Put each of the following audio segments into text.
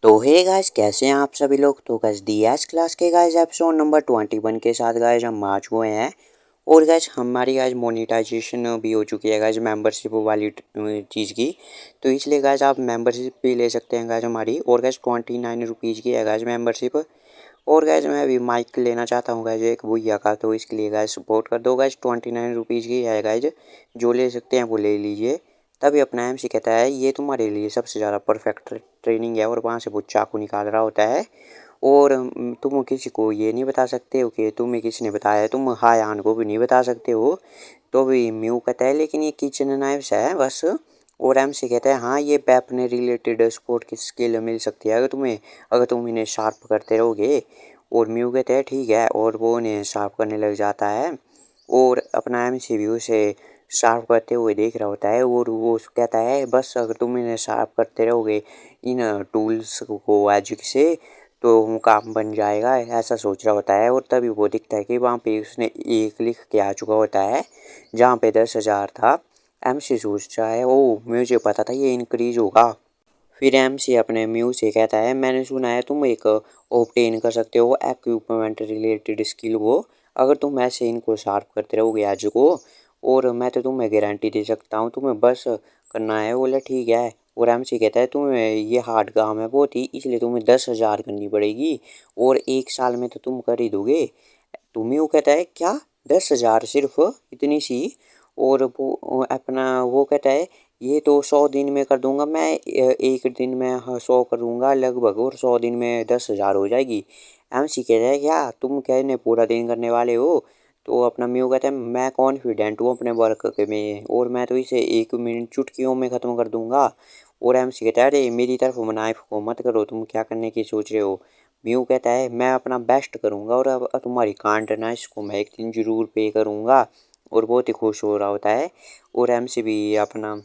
तो hey guys, कैसे हैं आप सभी लोग। तो गाइस डीएस क्लास के गाइस एपिसोड नंबर 21 के साथ गाइस हम आ चुके हैं। और गाइस हमारी गाइस मोनेटाइजेशन भी हो चुकी है गाइस मेंबरशिप वाली चीज़ की। तो इसलिए गाइस आप मेंबरशिप भी ले सकते हैं गाइस हमारी। और गाइस 29 रुपीज़ की है गाइस मेंबरशिप। और गाइस मैं अभी माइक लेना चाहता हूँ गाइस एक भैया का, तो इसके लिए गाइस सपोर्ट कर दो गाइस। 29 रुपीज़ की है गाइस, जो ले सकते हैं वो ले लीजिए। तभी अपना एमसी कहता है ये तुम्हारे लिए सबसे ज़्यादा परफेक्ट ट्रेनिंग है। और वहाँ से वो चाकू निकाल रहा होता है। और तुम किसी को ये नहीं बता सकते हो कि तुम्हें किसने बताया है। तुम हायान को भी नहीं बता सकते हो। तो भी म्यू कहता है लेकिन ये किचन नाइफ्स है बस। और एमसी कहता है हाँ, ये वेपन रिलेटेड स्पोर्ट की स्किल मिल सकती है अगर तुम इन्हें शार्प करते रहोगे। और म्यू कहता है ठीक है, और वो उन्हें शार्प करने लग जाता है। और अपना एमसी भी उसे शार्प करते हुए देख रहा होता है। और वो कहता है बस अगर तुम इन्हें शार्प करते रहोगे इन टूल्स को एज से, तो वो काम बन जाएगा, ऐसा सोच रहा होता है। और तभी वो दिखता है कि वहाँ पे उसने एक लिख के आ चुका होता है जहाँ पे 10,000 था। एमसी सोच रहा है ओ मुझे पता था ये इंक्रीज होगा। फिर एमसी अपने म्यू से कहता है मैंने सुना है तुम एक ऑब्टेन कर सकते हो इक्विपमेंट रिलेटेड स्किल को, अगर तुम ऐसे इनको शार्प करते रहोगे आज को। और मैं तो तुम्हें गारंटी दे सकता हूँ, तुम्हें बस करना है। बोला ठीक है। और एमसी कहता है तुम्हें ये हार्ड काम है बहुत ही, इसलिए तुम्हें 10,000 करनी पड़ेगी। और 1 साल में तो तुम कर ही दोगे। तुम्हें वो कहता है क्या, 10,000 सिर्फ, इतनी सी। और वो अपना वो कहता है ये तो 100 दिन में कर दूंगा मैं। एक दिन में 100 करूँगा लगभग, और 100 दिन में 10,000 हो जाएगी। एमसी कहता है क्या तुम कहने पूरा दिन करने वाले हो। तो अपना म्यू कहता है मैं कॉन्फिडेंट हूँ अपने वर्क के में, और मैं तो इसे 1 मिनट चुटकियों में ख़त्म कर दूंगा। और एमसी कहता है अरे मेरी तरफ नाइफ को मत करो, तुम क्या करने की सोच रहे हो। म्यू कहता है मैं अपना बेस्ट करूँगा, और अब तुम्हारी काइंडनेस को मैं एक दिन ज़रूर पे करूँगा। और बहुत ही खुश हो रहा होता है। और एमसी भी अपना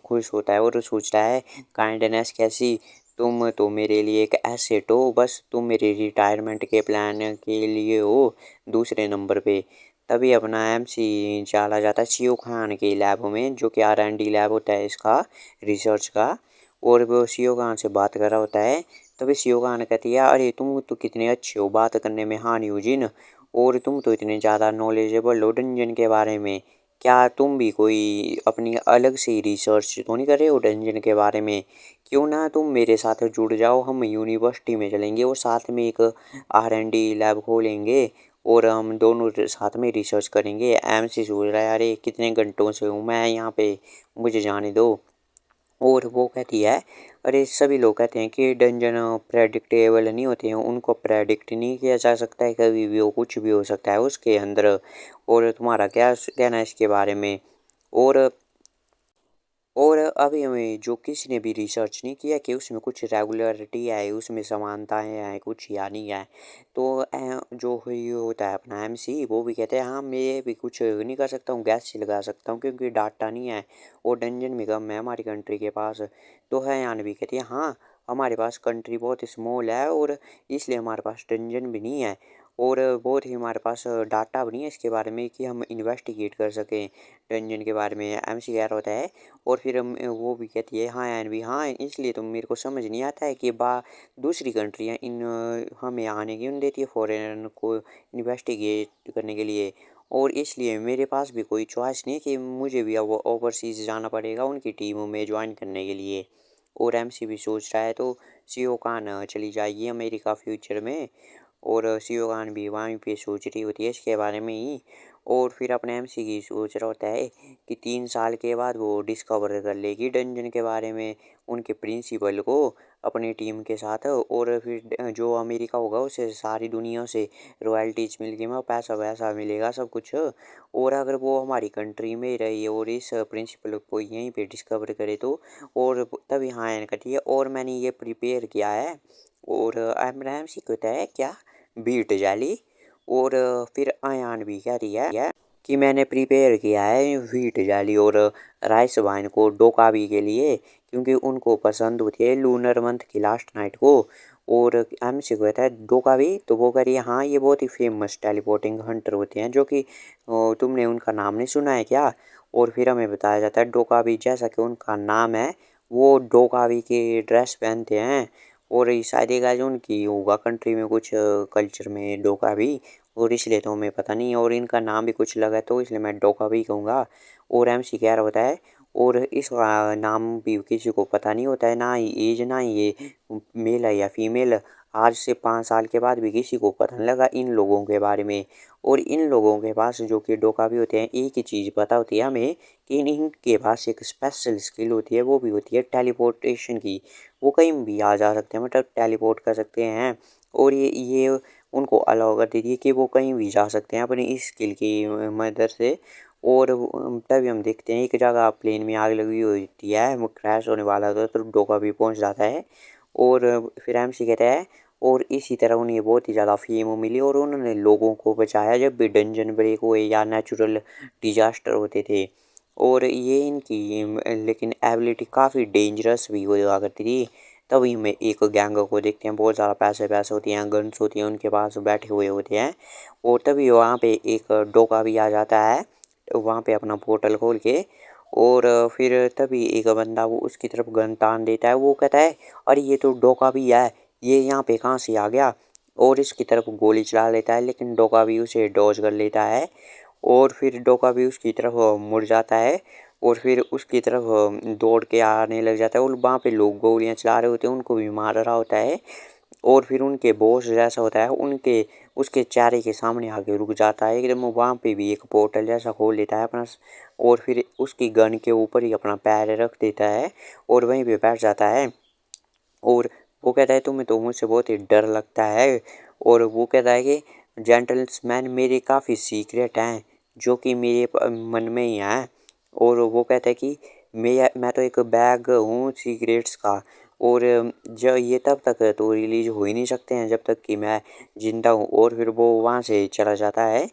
खुश होता है और सोचता है काइंडनेस कैसी, तुम तो मेरे लिए एक एसेट हो, बस तुम मेरे रिटायरमेंट के प्लान के लिए हो दूसरे नंबर पे। तभी अपना एमसी चला जाता है सीओ खान के लैब में, जो कि R&D लैब होता है इसका, रिसर्च का। और वो सीओ खान से बात कर रहा होता है। तभी सीओ खान कहती है अरे तुम तो कितने अच्छे हो बात करने में हाँ न्यूजिन, और तुम तो इतने ज़्यादा नॉलेजेबल हो डंजन के बारे में। क्या तुम भी कोई अपनी अलग से रिसर्च तो नहीं कर रहे हो डंजन के बारे में। क्यों ना तुम मेरे साथ जुड़ जाओ, हम यूनिवर्सिटी में चलेंगे और साथ में एक R&D लैब खोलेंगे। और हम दोनों साथ में रिसर्च करेंगे। एमसी सोच रहा है अरे कितने घंटों से हूँ मैं यहाँ पे, मुझे जाने दो। और वो कहती है अरे सभी लोग कहते हैं कि डंजन प्रेडिक्टेबल नहीं होते हैं, उनको प्रेडिक्ट नहीं किया जा सकता है, कभी भी वो कुछ भी हो सकता है उसके अंदर। और तुम्हारा क्या कहना है इसके बारे में। और और अभी हमें जो किसी ने भी रिसर्च नहीं किया कि उसमें कुछ रेगुलरिटी है, उसमें समानताएं हैं कुछ या नहीं है। तो जो ये होता है अपना एमसी, वो भी कहते हैं हाँ मैं भी कुछ नहीं कर सकता हूँ, गैस से लगा सकता हूँ क्योंकि डाटा नहीं है और डंजन भी कम है हमारी कंट्री के पास। तो है यान भी कहती है हाँ, हमारे पास कंट्री बहुत स्मॉल है और इसलिए हमारे पास डंजन भी नहीं है। और बहुत ही हमारे पास डाटा भी नहीं है इसके बारे में कि हम इन्वेस्टिगेट कर सकें डंजन के बारे में, एमसी कह रहा होता है। और फिर वो भी कहती है हाँ यार भी हाँ, इसलिए तो मेरे को समझ नहीं आता है कि दूसरी कंट्रियाँ इन हमें आने क्यों नहीं देती है फॉरेनर को इन्वेस्टिगेट करने के लिए। और इसलिए मेरे पास भी कोई चॉइस नहीं कि मुझे भी अब ओवरसीज़ जाना पड़ेगा उनकी टीमों में ज्वाइन करने के लिए। और एमसी भी सोच रहा है तो सीओ कान चली जाएगी अमेरिका फ्यूचर में। और सीओ खान भी वहीं पे सोच रही होती है इसके बारे में ही। और फिर अपने एमसी की सोच रहा होता है कि 3 साल के बाद वो डिस्कवर कर लेगी डंजन के बारे में उनके प्रिंसिपल को अपनी टीम के साथ। और फिर जो अमेरिका होगा उसे सारी दुनिया से रॉयल्टीज मिलेगी, मैं पैसा वैसा मिलेगा सब कुछ। और अगर वो हमारी कंट्री में ही रही और इस प्रिंसिपल को यहीं पे डिस्कवर करे तो। और तभी हाँ कटी है और मैंने ये प्रिपेयर किया है। और एम सी कहता है क्या, बीट जाली। और फिर आयान भी कह रही है कि मैंने प्रिपेयर किया है व्हीट जाली और राइस वाइन को डोकावी के लिए, क्योंकि उनको पसंद होती है लूनर मंथ की लास्ट नाइट को। और एम से कहता है डोकावी, तो वो कह रही है हाँ ये बहुत ही फेमस टेलीपोर्टिंग हंटर होते हैं जो कि तुमने उनका नाम नहीं सुना है क्या। और फिर हमें बताया जाता है डोकावी जैसा कि उनका नाम है, वो डोकावी की ड्रेस पहनते हैं। और ये शायद ये गाइज उनकी होगा कंट्री में कुछ कल्चर में डोका भी, और इसलिए तो हमें पता नहीं, और इनका नाम भी कुछ लगा है तो इसलिए मैं डोका भी कहूँगा। और MC क्या होता है, और इसका नाम भी किसी को पता नहीं होता है, ना ही एज ना ही ये मेल है या फीमेल। आज से 5 साल के बाद भी किसी को पता नहीं लगा इन लोगों के बारे में। और इन लोगों के पास जो कि डोका भी होते हैं, एक ही चीज़ पता होती है हमें कि इनके पास एक स्पेशल स्किल होती है, वो भी होती है टेलीपोर्टेशन की। वो कहीं भी आ जा सकते हैं, मतलब टेलीपोर्ट कर सकते हैं। और ये उनको अलाउ कर देती है कि वो कहीं भी जा सकते हैं अपनी इस स्किल की मदद से। और तभी हम देखते हैं एक जगह प्लेन में आग लगी होती है, वो क्रैश होने वाला होता है तो डोका भी पहुंच जाता है। और फिर MC कहता है, और इसी तरह उन्हें बहुत ही ज़्यादा फेम मिली और उन्होंने लोगों को बचाया जब भी डंजन ब्रेक हुए या नेचुरल डिजास्टर होते थे। और ये इनकी लेकिन एबिलिटी काफ़ी डेंजरस भी हुआ करती थी। तभी में एक गैंग को देखते हैं, बहुत ज़्यादा पैसे होती हैं, गन्स होती हैं उनके पास, बैठे हुए होते हैं। और तभी वहाँ पे एक डोका भी आ जाता है वहाँ पे अपना पोर्टल खोल के। और फिर तभी एक बंदा वो उसकी तरफ गन तान देता है, वो कहता है अरे ये तो डोका भी है, ये यहाँ पे कहाँ से आ गया। और इसकी तरफ गोली चला लेता है, लेकिन डोका भी उसे डॉज कर लेता है। और फिर डोका भी उसकी तरफ मुड़ जाता है और फिर उसकी तरफ दौड़ के आने लग जाता है। और वहाँ पे लोग गोलियाँ चला रहे होते हैं, उनको भी मार रहा होता है। और फिर उनके बॉस जैसा होता है उनके उसके चेहरे के सामने आके रुक जाता है एकदम, वहाँ पे भी एक पोर्टल जैसा खोल लेता है अपना। और फिर उसकी गन के ऊपर ही अपना पैर रख देता है और वहीं पे बैठ जाता है। और वो कहता है तुम्हें तो मुझसे बहुत ही डर लगता है। और वो कहता है कि जेंटल्समैन मेरे काफ़ी सीक्रेट हैं जो कि मेरे मन में ही हैं। और वो कहता है कि मैं तो एक बैग हूँ सीक्रेट्स का, और जो ये तब तक तो रिलीज हो ही नहीं सकते हैं जब तक कि मैं जिंदा हूँ। और फिर वो वहाँ से चला जाता है।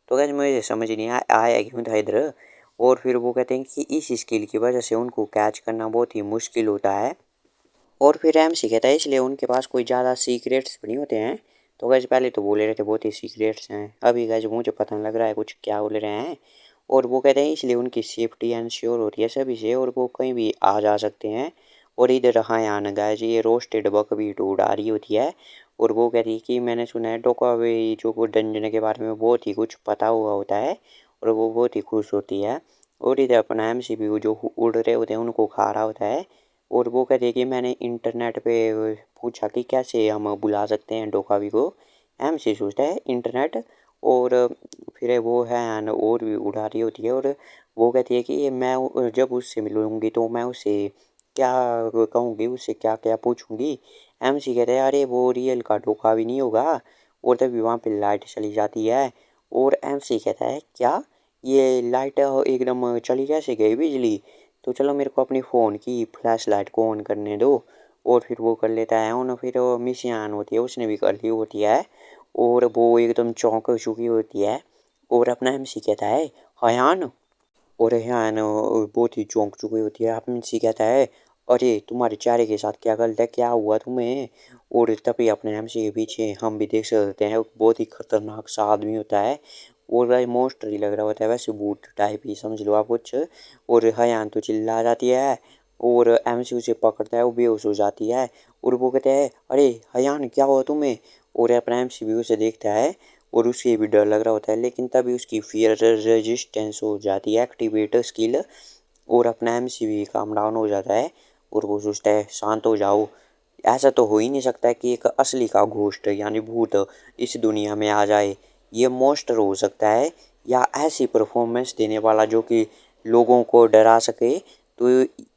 तो कैसे मुझे समझ नहीं आया क्यों था इधर। और फिर वो कहते हैं कि इस स्किल की वजह से उनको कैच करना बहुत ही मुश्किल होता है। और फिर MC कहता है इसलिए उनके पास कोई ज़्यादा सीक्रेट्स भी नहीं होते हैं। तो गैस पहले तो बोले रहे थे बहुत ही सीक्रेट्स हैं, अभी गैस मुझे पता नहीं लग रहा है कुछ क्या बोल रहे हैं। और वो कहते हैं इसलिए उनकी सेफ्टी इंश्योर होती है सभी से और वो कहीं भी आ जा सकते हैं। और इधर हाँ यान गैस ये रोस्टेड बकवीट उड़ा रही होती है। और वो कहती है कि मैंने सुना है डोकावे जो को डंजन के बारे में बहुत ही कुछ पता हुआ होता है। और वो बहुत ही खुश होती है। और इधर अपना MC भी जो उड़ रहे होते हैं उनको खा रहा होता है। और वो कहते हैं कि मैंने इंटरनेट पे पूछा कि कैसे हम बुला सकते हैं डोकावी को। MC सोचता है इंटरनेट। और फिर वो है न और भी उड़ा रही होती है। और वो कहती है कि मैं जब उससे मिलूंगी तो मैं उससे क्या कहूँगी, उससे क्या क्या पूछूंगी। MC कहते हैं अरे वो रियल का डोका भी नहीं होगा। और तभी वहाँ पे लाइट चली जाती है। और MC कहता है क्या ये लाइट एकदम चली कैसे गई बिजली। तो चलो मेरे को अपनी फ़ोन की फ्लैश लाइट को ऑन करने दो। और फिर वो कर लेता है ऑन, फिर वो मिस ऑन होती है, उसने भी कर ली होती है। और वो एकदम चौंक चुकी होती है। और अपना MC कहता है हयान। और रेहान बहुत ही चौंक चुकी होती है। MC कहता है अरे तुम्हारे चेहरे के साथ क्या गलत है, क्या हुआ तुम्हें। और तभी अपने MC के पीछे हम भी देख सकते हैं बहुत ही खतरनाक सा आदमी होता है। और वह मोस्टर ही लग रहा होता है, वैसे बूट टाइप ही समझ लो आप कुछ। और हयान तो चिल्ला जाती है। और MC उसे पकड़ता है, वो बेहोश हो जाती है। और वो कहते हैं अरे हयान क्या हुआ तुम्हें। और अपना MC भी उसे देखता है और उसे भी डर लग रहा होता है, लेकिन तभी उसकी फियर रेजिस्टेंस हो जाती है एक्टिवेट स्किल। और अपना MC भी काम डाउन हो जाता है। और वो सोचता है शांत हो जाओ, ऐसा तो हो ही नहीं सकता कि एक असली का घोस्ट यानी भूत इस दुनिया में आ जाए। ये मॉन्स्टर हो सकता है या ऐसी परफॉर्मेंस देने वाला जो कि लोगों को डरा सके। तो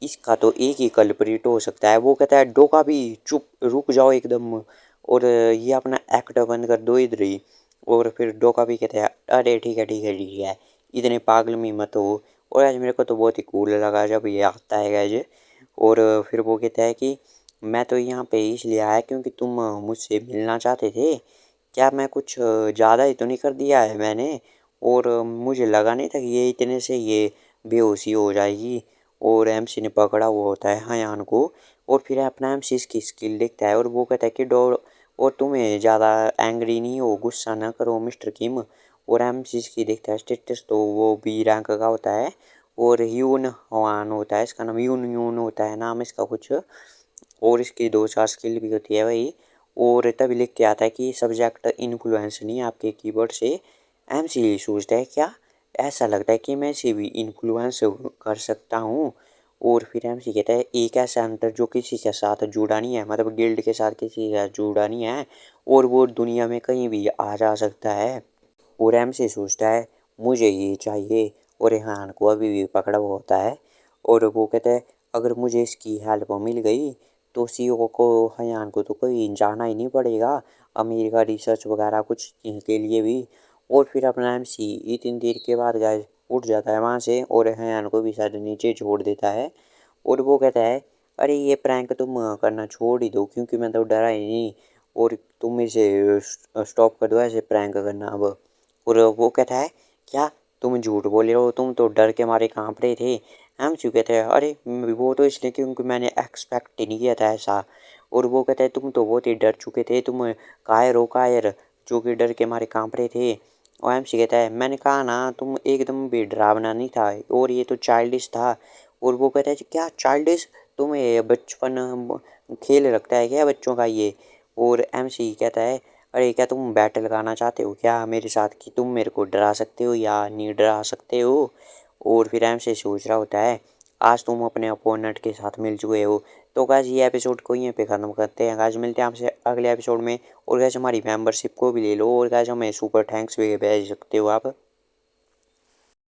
इसका तो एक ही कल्प्रिट हो सकता है। वो कहता है डोका भी चुप रुक जाओ एकदम, और ये अपना एक्ट बंद कर दो इधर ही। और फिर डोका भी कहता है अरे ठीक है ठीक है ठीक है, इतने पागल में मत हो। और आज मेरे को तो बहुत ही कूल लगा जब ये आता है गैज। और फिर वो कहता है कि मैं तो यहाँ पे इसलिए आया क्योंकि तुम मुझसे मिलना चाहते थे। क्या मैं कुछ ज़्यादा ही तो नहीं कर दिया है मैंने। और मुझे लगा नहीं था कि ये इतने से ये बेहोशी हो जाएगी। और MC ने पकड़ा हुआ होता है हयान को। और फिर अपना MC इसकी स्किल देखता है और वो कहता है कि डो और तुम्हें ज़्यादा एंग्री नहीं हो, गुस्सा ना करो मिस्टर किम। और MC इसकी देखता है स्टेटस, तो वो B रैंक का होता है। और ह्यून हवान होता है इसका नाम, ह्यून ह्यून होता है नाम इसका कुछ। और इसकी 2-4 स्किल भी होती है भाई। और तभी लिख के आता है कि सब्जेक्ट इन्फ्लुएंस नहीं आपके कीबोर्ड से। एमसी सोचता है क्या, ऐसा लगता है कि मैं इसे भी इन्फ्लुएंस कर सकता हूँ। और फिर एमसी कहता है एक ऐसा अंतर जो किसी के साथ जुड़ा नहीं है, मतलब गिल्ड के साथ किसी के साथ जुड़ा नहीं है, और वो दुनिया में कहीं भी आ जा सकता है। और एमसी सोचता है मुझे ये चाहिए, और रेहान को अभी भी पकड़ा हुआ होता है। और वो कहता है अगर मुझे इसकी हेल्प मिल गई तो सीईओ को, हयान को तो कहीं जाना ही नहीं पड़ेगा अमेरिका रिसर्च वगैरह कुछ के लिए भी। और फिर अपना एमसी इतनी देर के बाद गाइस उठ जाता है वहाँ से, और हयान को भी शायद नीचे छोड़ देता है। और वो कहता है अरे ये प्रैंक तुम करना छोड़ ही दो, क्योंकि मैं तो डरा ही नहीं, और तुम इसे स्टॉप कर दो ऐसे प्रैंक करना अब। और वो कहता है क्या, तुम झूठ बोल रहे हो, तुम तो डर के मारे कांप रहे थे। हम चुके कहते हैं अरे वो तो इसलिए क्योंकि मैंने एक्सपेक्ट ही नहीं किया था ऐसा। और वो कहता है तुम तो बहुत ही डर चुके थे, तुम कायर हो कायर, जो कि डर के मारे कांप रहे थे। और एमसी कहता है मैंने कहा ना तुम एकदम भी डरावना नहीं था, और ये तो चाइल्डिश था। और वो कहता है क्या चाइल्डिश, तुम्हें ये बचपन खेल रखता है क्या बच्चों का ये। और एमसी कहता है अरे क्या तुम बैटल लगाना चाहते हो क्या मेरे साथ, कि तुम मेरे को डरा सकते हो या नहीं डरा सकते हो। और फिर एमसी सोच रहा होता है आज तुम अपने अपोनेंट के साथ मिल चुके हो। तो गाइस ये एपिसोड को यहीं पे ख़त्म करते हैं गाइस, मिलते हैं आपसे अगले एपिसोड में। और गाइस हमारी मेंबरशिप को भी ले लो, और गाइस हमें सुपर थैंक्स भी भेज सकते हो आप।